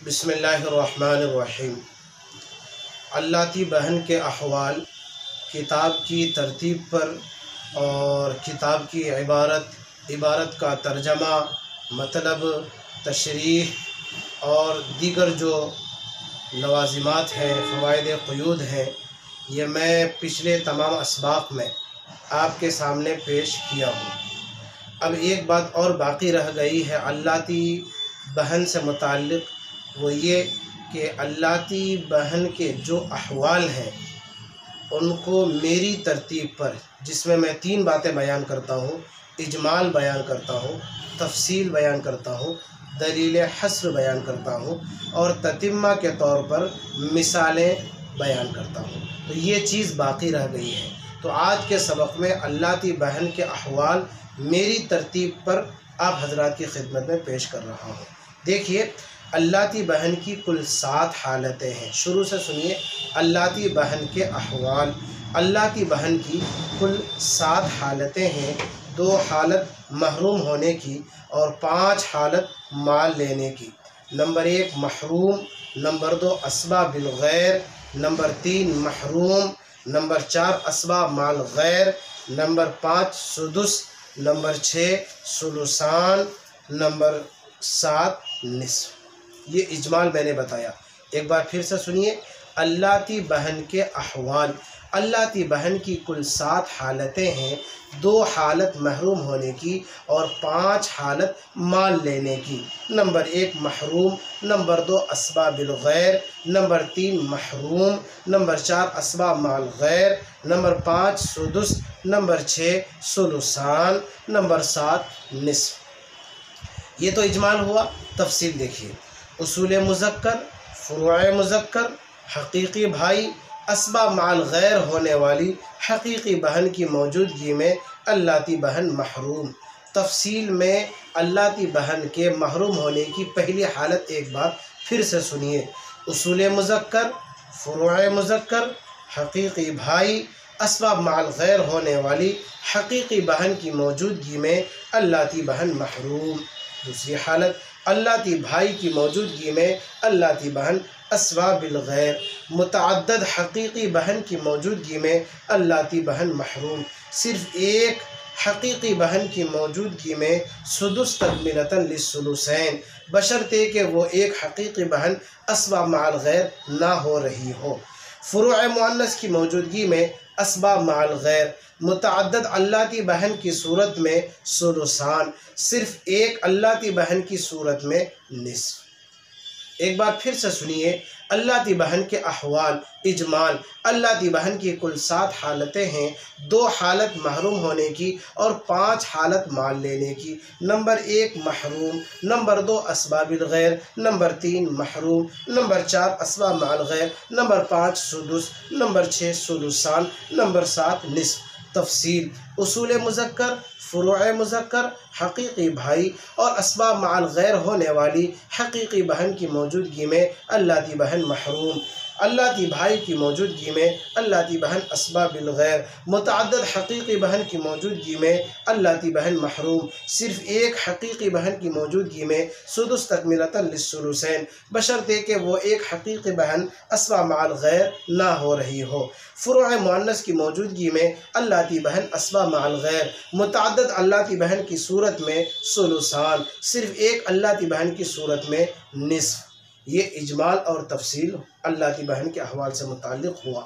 بسم اللہ الرحمن الرحیم۔ اللاتی بہن کے احوال کتاب کی ترتیب پر اور کتاب کی عبارت کا ترجمہ، مطلب، تشریح اور دیگر جو لوازمات ہیں، فوائد قیود ہیں، یہ میں پچھلے تمام اسباق میں آپ کے سامنے پیش کیا ہوں۔ اب ایک بات اور باقی رہ گئی ہے اللاتی بہن سے متعلق، وہ یہ کہ اللاتی بہن کے جو احوال ہیں ان کو میری ترتیب پر، جس میں 3 باتیں بیان کرتا ہوں، اجمال بیان کرتا ہوں، تفصیل بیان کرتا ہوں، دلیل حصر بیان کرتا ہوں اور تتمہ کے طور پر مثالیں بیان کرتا ہوں، تو یہ چیز باقی رہ گئی ہے۔ تو آج کے سبق میں اللاتی بہن کے احوال میری ترتیب پر آپ حضرات کی خدمت میں پیش کر رہا ہوں۔ دیکھیے، اللاتی بہن کی کل 7 حالتیں ہیں۔ شروع سے سنیے، اللاتی بہن کے احوال۔ اللاتی بہن کی کل 7 حالتیں ہیں، 2 حالت محروم ہونے کی اور 5 حالت مال لینے کی۔ نمبر 1 محروم، نمبر 2 اسباب الغیر، نمبر 3 محروم، نمبر 4 اسباب مال غیر، نمبر 5 سدس، نمبر 6 ثلثان، نمبر 7 نصف۔ یہ اجمال میں نے بتایا۔ ایک بار پھر سے سنیے، اللاتی بہن کے احوال۔ اللاتی بہن کی کل 7 حالتیں ہیں، 2 حالت محروم ہونے کی اور 5 حالت مال لینے کی۔ نمبر 1 محروم، نمبر 2 اسباب الغیر، نمبر 3 محروم، نمبر 4 اسباب مال غیر، نمبر 5 سدس، نمبر 6 ثلثان، نمبر 7 نصف۔ یہ تو اجمال ہوا۔ تفصیل دیکھیے، اصول مذکر، فروع مذکر، حقیقی بھائی، اسباب مال غیر ہونے والی حقیقی بہن کی موجودگی میں اللاتی بہن محروم۔ تفصیل میں اللاتی بہن کے محروم ہونے کی پہلی حالت ایک بار پھر سے سنیے، اصول مذکر، فروع مذکر، حقیقی بھائی، اسباب مال غیر ہونے والی حقیقی بہن کی موجودگی میں اللاتی بہن محروم۔ دوسری حالت، اللاتی بھائی کی موجودگی میں اللاتی بہن اسباب الغیر، متعدد حقیقی بہن کی موجودگی میں اللاتی بہن محروم۔ صرف ایک حقیقی بہن کی موجودگی میں سدس تکملۃ للثلثین، بشرطے کہ وہ ایک حقیقی بہن اسباب مال غیر نہ ہو رہی ہو۔ فروع مؤنث کی موجودگی میں اسباب مال غیر، متعدد اللاتی بہن کی صورت میں ثلثان، صرف ایک اللاتی بہن کی صورت میں نصف۔ ایک بار پھر سے سنیے، اللاتی بہن کے احوال، اجمال۔ اللاتی بہن کی کل 7 حالتیں ہیں، 2 حالت محروم ہونے کی اور 5 حالت مال لینے کی۔ نمبر 1 محروم، نمبر 2 اسباب الغیر، نمبر 3 محروم، نمبر 4 اسباب مال غیر، نمبر 5 سدس، نمبر 6 ثلثان، نمبر 7 نصف۔ تفصیل، اصول مذکر، فروع مذکر، حقیقی بھائی اور اسباب مال غیر ہونے والی حقیقی بہن کی موجودگی میں اللاتی بہن محروم۔ اللاتی بھائی کی موجودگی میں اللاتی بہن اسباب الغیر، متعدد حقیقی بہن کی موجودگی میں اللاتی بہن محروم۔ صرف ایک حقیقی بہن کی موجودگی میں سدس تکملۃ للثلثین، بشرطے کہ وہ ایک حقیقی بہن اسباب مال غیر نہ ہو رہی ہو۔ فروع مؤنث کی موجودگی میں اللاتی بہن اسباب مال غیر، متعدد اللاتی بہن کی صورت میں ثلثان، صرف ایک اللاتی بہن کی صورت میں نصف۔ یہ اجمال اور تفصیل اللاتی بہن کے احوال سے متعلق ہوا۔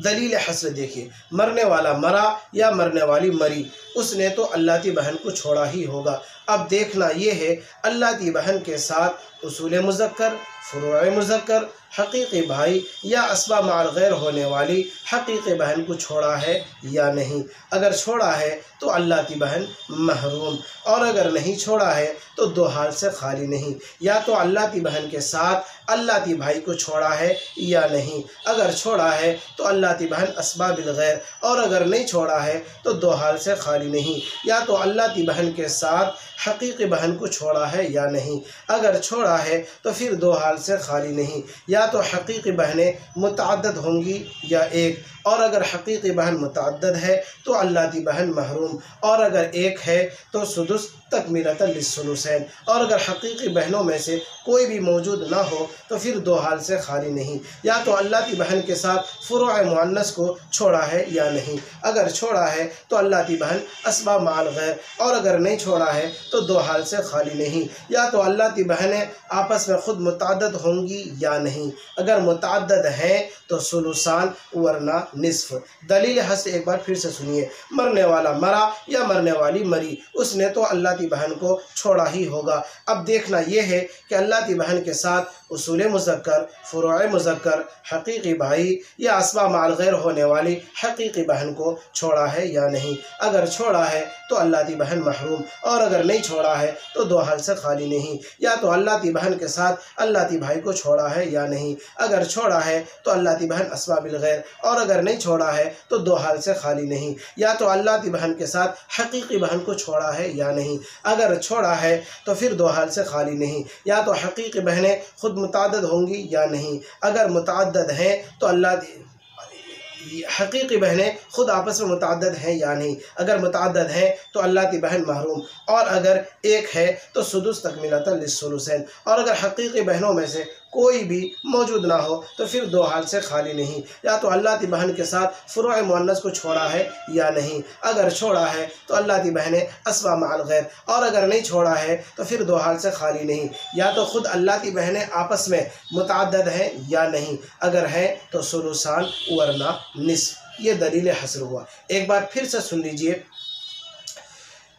دلیل حصر دیکھیے، مرنے والا مرا یا مرنے والی مری، اس نے تو اللاتی بہن کو چھوڑا ہی ہوگا۔ اب دیکھنا یہ ہے اللاتی بہن کے ساتھ اصول مذکر، فروع مذکر، حقیقی بھائی یا اسباب مال غیر ہونے والی حقیقی بہن کو چھوڑا ہے یا نہیں۔ اگر چھوڑا ہے تو اللاتی بہن محروم، اور اگر نہیں چھوڑا ہے تو 2 حال سے خالی نہیں، یا تو اللاتی بہن کے ساتھ اللاتی بھائی کو چھوڑا ہے یا نہیں۔ اگر چھوڑا ہے تو اللاتی بہن اسباب الغیر، اور اگر نہیں چھوڑا ہے تو 2 حال سے خالی نہیں، یا تو اللاتی بہن کے ساتھ حقیقی بہن کو چھوڑا ہے یا نہیں۔ اگر چھوڑا ہے تو پھر 2 حال سے خالی نہیں، یا تو حقیقی بہنیں متعدد ہوں گی یا ایک، اور اگر حقیقی بہن متعدد ہے تو اللہ کی بہن محروم، اور اگر ایک ہے تو سدس تکمیلۃ للثلثین، اور اگر حقیقی بہنوں میں سے کوئی بھی موجود نہ ہو تو پھر دو حال سے خالی نہیں، یا تو اللہ کی بہن کے ساتھ فروع مؤنث کو چھوڑا ہے یا نہیں، اگر چھوڑا ہے تو اللہ کی بہن اسباب مع الغیر، اور اگر نہیں چھوڑا ہے تو دو حال سے خالی نہیں، یا تو اللہ کی بہنیں آپس میں خود متعدد ہوں گی یا نہیں، اگر متعدد ہیں تو ثلثان ورنہ نصف۔ دلیل حسر ایک بار پھر سے سنیے، مرنے والا مرا یا مرنے والی مری، اس نے تو اللہ کی بہن کو چھوڑا ہی ہوگا۔ اب دیکھنا یہ ہے کہ اللہ کی بہن کے ساتھ اصول مذکر، فروع مذکر، حقیقی بھائی یا اسباب مع الغیر ہونے والی حقیقی بہن کو چھوڑا ہے یا نہیں، اگر چھوڑا ہے تو اللہ کی بہن محروم، اور اگر نہیں چھوڑا ہے تو دو حال سے خالی نہیں، یا تو اللہ کی بہن کے ساتھ اللہ کی بھائی کو چھوڑا ہے یا نہیں، اگر چھوڑا ہے تو اللہ کی بہن اسباب الغیر، اور اگر نہیں چھوڑا ہے تو دو حال سے خالی نہیں، یا تو اللہ کی بہن کے ساتھ حقیقی بہن کو چھوڑا ہے یا نہیں، اگر چھوڑا ہے تو پھر دو حال سے خالی نہیں، یا تو حقیقی بہنیں خود متعدد ہوں گی یا نہیں، اگر متعدد ہیں تو حقیقی بہنیں خود آپس میں متعدد ہیں یا نہیں، اگر متعدد ہیں تو اللہ کی بہن محروم، اور اگر ایک ہے تو سدس تکمیلۃ للثلثین، اور اگر حقیقی بہنوں میں سے کوئی بھی موجود نہ ہو تو پھر دو حال سے خالی نہیں، یا تو اللہ کی بہن کے ساتھ فروع مؤنث کو چھوڑا ہے یا نہیں، اگر چھوڑا ہے تو اللہ کی بہنیں اسباب مع الغیر، اور اگر نہیں چھوڑا ہے تو پھر دو حال سے خالی نہیں، یا تو خود اللہ کی بہنیں آپس میں متعدد ہیں یا نہیں، اگر ہیں تو ثلثان ورنہ نصف۔ یہ دلیل حصر ہوا۔ ایک بار پھر سے سن لیجئے،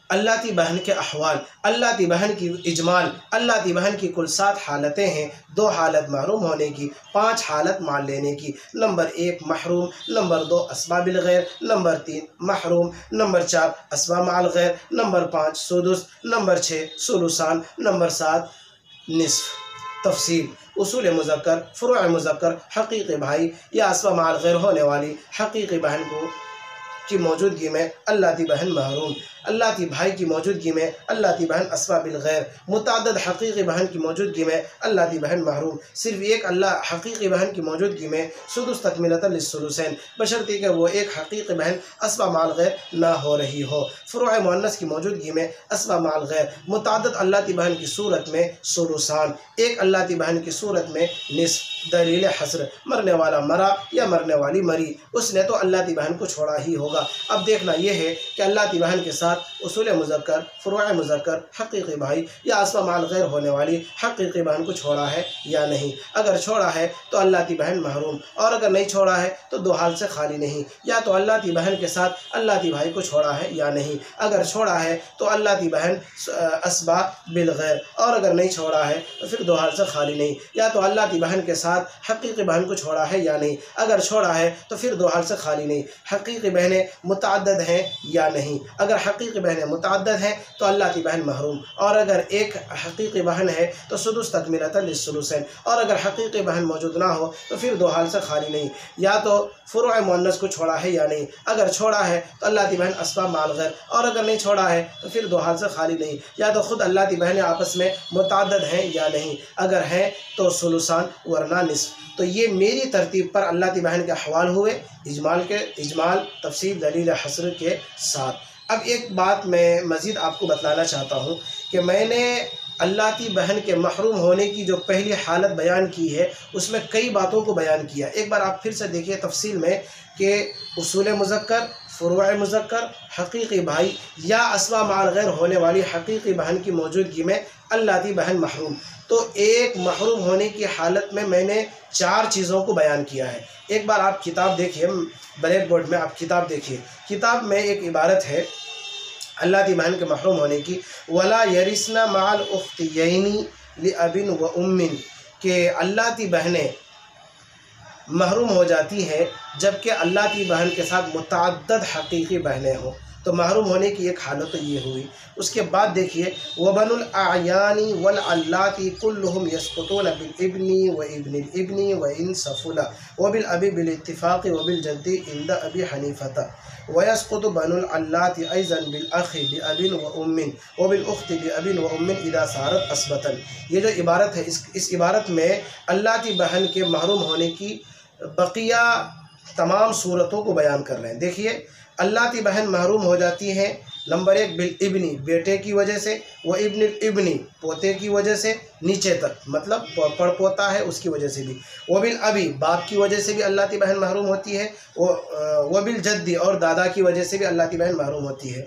اللہ کی بہن کے احوال، اللہ کی بہن کی اجمال، اللہ کی بہن کی کل 7 حالتیں ہیں، 2 حالت محروم ہونے کی، 5 حالت مان لینے کی۔ نمبر 1 محروم، نمبر 2 اسباب الغیر، نمبر 3 محروم، نمبر 4 اسباب مع الغیر، نمبر 5 سدس، نمبر 6 ثلثان، نمبر 7 نصف۔ تفصیل: اصول مذکر، فروع مذکر، حقیقی بھائی یا اسباب مع الغیر ہونے والی حقیقی بہن کی موجودگی میں اللہ کی بہن محروم، اللہ کی بھائی کی موجودگی میں اللہ کی بہن اسباب الغیر، متعدد حقیقی بہن کی موجودگی میں اللہ کی بہن محروم، صرف ایک اللہ حقیقی بہن کی موجودگی میں سدس تکمیلۃ للثلثین، بشرطے کہ وہ ایک حقیقی بہن اسباب مع الغیر نہ ہو رہی ہو، فروع مؤنث کی موجودگی میں اسباب مع الغیر، متعدد اللہ کی بہن کی صورت میں ثلثان، ایک اللہ کی بہن کی صورت میں نصف۔ دلیل حصر: مرنے والا مرا یا مرنے والی مری، اس نے تو اللہ کی بہن کو چھوڑا ہی ہوگا۔ اب دیکھنا یہ ہے کہ اللہ کی بہن کے ساتھ اصول مذکر، فروع مذکر، حقیقی بھائی یا اسباب مع الغیر ہونے والی حقیقی بہن کو چھوڑا ہے یا نہیں، اگر چھوڑا ہے تو اللہ کی بہن محروم، اور اگر نہیں چھوڑا ہے تو دو حال سے خالی نہیں، یا تو اللہ کی بہن کے ساتھ اللہ کی بھائی کو چھوڑا ہے یا نہیں، اگر چھوڑا ہے تو اللہ کی بہن اسباب بالغیر، اور اگر نہیں چھوڑا ہے تو پھر دو حال سے خالی نہیں، یا تو اللہ کی بہن کے ساتھ حقیقی بہن کو چھوڑا ہے یا نہیں، اگر چھوڑا ہے تو پھر دو حال سے خالی نہیں، حقیقی بہنیں متعدد ہیں یا نہیں، اگر حقیقی بہنیں متعدد ہیں تو اللہ کی بہن محروم، اور اگر ایک حقیقی بہن ہے تو سدس تکمیلۃ للثلثین، اور اگر حقیقی بہن موجود نہ ہو تو پھر دو حال سے خالی نہیں، یا تو فروع مؤنث کو چھوڑا ہے یا نہیں، اگر چھوڑا ہے تو اللہ کی بہن اسباب مع الغیر، اور اگر نہیں چھوڑا ہے تو پھر دو حال سے خالی نہیں، یا تو خود اللہ کی بہنیں آپس میں متعدد ہیں یا نہیں، اگر ہیں تو ثلثان ورنہ نصف۔ تو یہ میری ترتیب پر اللہ کی بہن کے احوال ہوئے، اجمال، تفصیل، دلیل حصر کے ساتھ۔ اب ایک بات میں مزید آپ کو بتلانا چاہتا ہوں کہ میں نے اللہ کی بہن کے محروم ہونے کی جو پہلی حالت بیان کی ہے اس میں کئی باتوں کو بیان کیا۔ ایک بار آپ پھر سے دیکھیے تفصیل میں کہ اصول مذکر، فروع مذکر، حقیقی بھائی یا اسباب مع الغیر ہونے والی حقیقی بہن کی موجودگی میں اللہ کی بہن محروم۔ تو ایک محروم ہونے کی حالت میں نے 4 چیزوں کو بیان کیا ہے۔ ایک بار آپ کتاب دیکھیے، بلیک بورڈ میں آپ کتاب دیکھیے، کتاب میں ایک عبارت ہے اللہ کی بہن کے محروم ہونے کی، وَلَا يَرِثْنَ مَعَ الْأُخْتَيَيْنِ لِأَبٍ وَأُمٍّ، کہ اللہ کی بہنیں محروم ہو جاتی ہیں جبکہ اللہ کی بہن کے ساتھ متعدد حقیقی بہنیں ہوں، تو محروم ہونے کی ایک حالت تو یہ ہوئی۔ اس کے بعد دیکھیے وَبَنُو الْأَعْيَانِ وَالْعَلَّاتِ كُلُّهُمْ يَسْقُطُونَ بِالْإِبْنِ وَإِبْنِ الْإِبْنِ وَإِنْ سَفُلَ وَبِالْأَبِ بِالْاتِّفَاقِ وَبِالْجَدِّ عِنْدَ أَبِي حَنِيفَةَ وَيَسْقُطُ بَنُو الْعَلَّاتِ أَيْضًا بِالْأَخِ بِأَبٍ وَأُمٍّ وَبِالْأُخْتِ بِأَبٍ وَأُمٍّ إِذَا صَارَتْ أَصْبَةً۔ یہ جو عبارت ہے، اس عبارت میں اللہ کی بہن کے محروم ہونے کی بقیہ تمام صورتوں کو بیان کر رہے ہیں۔ دیکھیے اللہ کی بہن محروم ہو جاتی ہے نمبر 1 بالابنی بیٹے کی وجہ سے، وہ ابن الابنی پوتے کی وجہ سے نیچے تک، مطلب پڑ پوتا ہے اس کی وجہ سے بھی، وہ بالابی باپ کی وجہ سے بھی اللہ کی بہن محروم ہوتی ہے، وہ بالجدی اور دادا کی وجہ سے بھی اللہ کی بہن محروم ہوتی ہے۔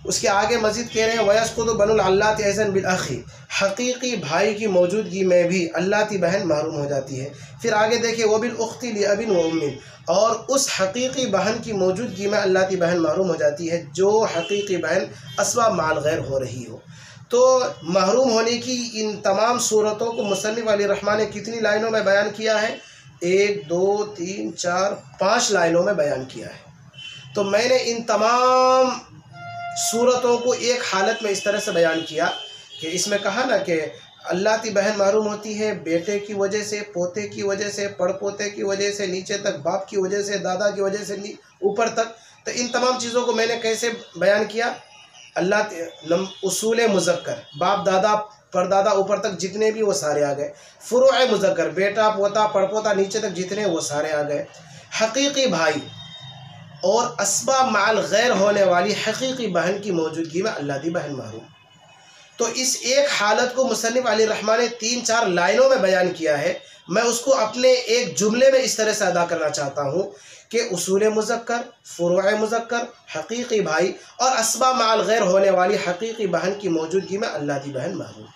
اس کے آگے مزید کہہ رہے ہیں وَيَسْقُطُ بَنُو الْعَلَّاتِ أَيْضًا بِالْأَخِ، حقیقی بھائی کی موجودگی میں بھی اللہ کی بہن محروم ہو جاتی ہے۔ پھر آگے دیکھیں وَبِالْأُخْتِ لِأَبٍ وَأُمٍّ، اور اس حقیقی بہن کی موجودگی میں اللہ کی بہن محروم ہو جاتی ہے جو حقیقی بہن اسباب مع الغیر ہو رہی ہو۔ تو محروم ہونے کی ان تمام صورتوں کو مصنف علی الرحمٰن نے کتنی لائنوں میں بیان کیا ہے؟ 1 2 3 4 5 لائنوں میں بیان کیا ہے۔ تو میں نے ان تمام صورتوں کو ایک حالت میں اس طرح سے بیان کیا کہ اس میں کہا نا کہ اللہ کی بہن محروم ہوتی ہے بیٹے کی وجہ سے، پوتے کی وجہ سے، پڑ پوتے کی وجہ سے، نیچے تک باپ کی وجہ سے، دادا کی وجہ سے اوپر تک۔ تو ان تمام چیزوں کو میں نے کیسے بیان کیا؟ اصول مذکر، باپ دادا پردادا اوپر تک جتنے بھی وہ سارے آ گئے، فروع مذکر بیٹا پوتا پڑ پوتا نیچے تک جتنے وہ سارے آ گئے، حقیقی بھائی اور اسباب مع الغیر ہونے والی حقیقی بہن کی موجودگی میں اللہ کی بہن محروم۔ تو اس ایک حالت کو مصنف علی الرحمٰن نے 3 4 لائنوں میں بیان کیا ہے۔ میں اس کو اپنے ایک جملے میں اس طرح سے ادا کرنا چاہتا ہوں کہ اصول مذکر، فروع مذکر، حقیقی بھائی اور اسباب مع الغیر ہونے والی حقیقی بہن کی موجودگی میں اللہ کی بہن محروم۔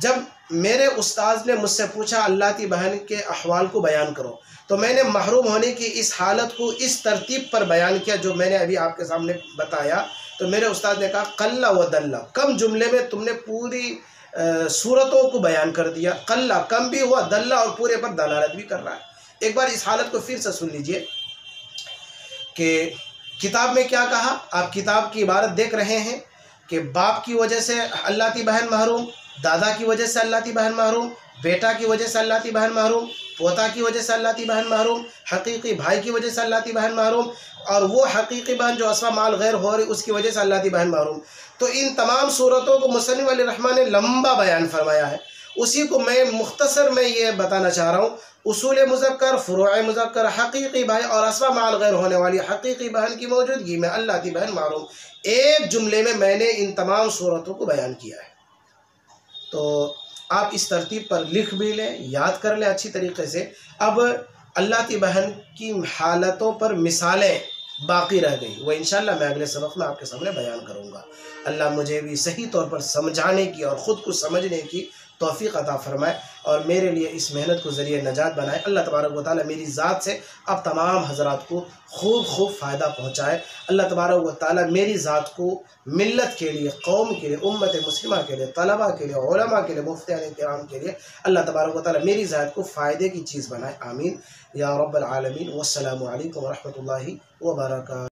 جب میرے استاذ نے مجھ سے پوچھا اللہ کی بہن کے احوال کو بیان کرو، تو میں نے محروم ہونے کی اس حالت کو اس ترتیب پر بیان کیا جو میں نے ابھی آپ کے سامنے بتایا۔ تو میرے استاد نے کہا قل و دل، کم جملے میں تم نے پوری صورتوں کو بیان کر دیا، قل کم بھی ہوا، دل اور پورے پر دلالت بھی کر رہا ہے۔ ایک بار اس حالت کو پھر سے سن لیجئے کہ کتاب میں کیا کہا۔ آپ کتاب کی عبارت دیکھ رہے ہیں کہ باپ کی وجہ سے اللہ کی بہن محروم، دادا کی وجہ سے اللہ کی بہن محروم، بیٹا کی وجہ سے اللہ کی بہن محروم، پوتا کی وجہ سے اللہ کی بہن محروم، حقیقی بھائی کی وجہ سے اللہ کی بہن محروم، اور وہ حقیقی بہن جو اسباب مع الغیر ہو رہی اس کی وجہ سے اللہ کی بہن محروم۔ تو ان تمام صورتوں کو مصنف علی الرحمٰن نے لمبا بیان فرمایا ہے، اسی کو میں مختصر میں یہ بتانا چاہ رہا ہوں۔ اصول مذکر، فروع مذکر، حقیقی بھائی اور اسباب مع الغیر ہونے والی حقیقی بہن کی موجودگی میں اللہ کی بہن محروم، ایک جملے میں میں نے ان تمام صورتوں کو بیان کیا ہے۔ تو آپ اس ترتیب پر لکھ بھی لیں، یاد کر لیں اچھی طریقے سے۔ اب اللہ کی بہن کی حالتوں پر مثالیں باقی رہ گئی، وہ انشاءاللہ میں اگلے سبق میں آپ کے سامنے بیان کروں گا۔ اللہ مجھے بھی صحیح طور پر سمجھانے کی اور خود کو سمجھنے کی توفیق عطا فرمائے اور میرے لیے اس محنت کو ذریعہ نجات بنائے۔ اللہ تبارک و تعالیٰ میری ذات سے اب تمام حضرات کو خوب فائدہ پہنچائے۔ اللہ تبارک و تعالیٰ میری ذات کو ملت کے لیے، قوم کے لیے، امت مسلمہ کے لیے، طلباء کے لیے، علماء کے لیے، مفتیان کرام کے لیے اللہ تبارک و تعالیٰ میری ذات کو فائدے کی چیز بنائے، آمین یا رب العالمین۔ والسلام علیکم ورحمۃ اللہ وبرکاتہ۔